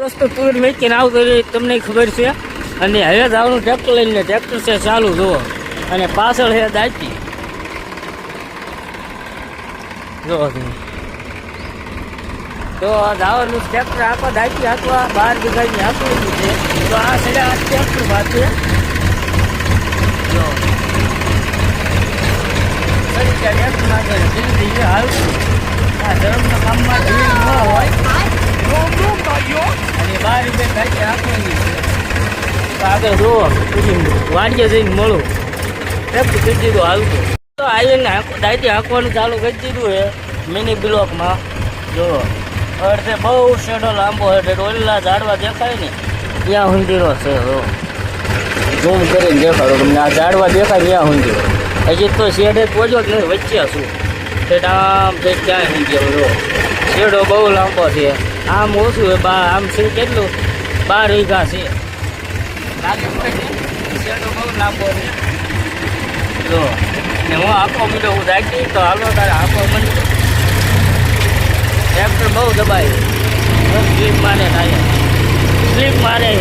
રસ્તો તુર મેકીને આવતો તમને ખબર છે અને હવે જવાનું ટ્રેક્ટર લઈને ટ્રેક્ટર છે ચાલુ જુઓ અને પાછળ છે દાચી જો તો જવાનું ટ્રેક્ટર આખા દાચી હાંકવા 12 વીઘાની હાંકવું છે તો આ સાઈડ આ ટ્રેક્ટર પાસે જો સરી ટ્રેક્ટર માટે ધીરે ધીરે હાલતું આ ધર્મના કામમાં ભીડ ન હોય અને 12 વીઘા દાચી હાંકવાની તો આગળ જુઓ વાડીએ જઈને મળું ટ્રેક્ટર કરી દીધું હાલતું તો આવીને દાચી હાંકવાનું ચાલુ કરી દીધું છે મિની બ્લોકમાં જો અડધે બહુ શેડો લાંબો છે ઓલા ઝાડવા દેખાય ને ત્યાં હુંદીરો છે ઝૂમ કરીને દેખાડો તમને આ ઝાડવા દેખાય ત્યાં હુંદીરો હજી તો શેડે પહોંચો જ નહીં વચ્ચે શું શેડ આમ છે ક્યાંય હુંદીરો જો શેડો બહુ લાંબો છે આમ ઓછું છે આમ છે કેટલું 12 વીઘા છે શેડો બહુ લાંબો છે જો ને હું આખો મીડો હું રાખી તો હાલો તારે આખો મંડો ટ્રેક્ટર બહુ દબાય સ્લીપ મારે થાય સ્લીપ મારે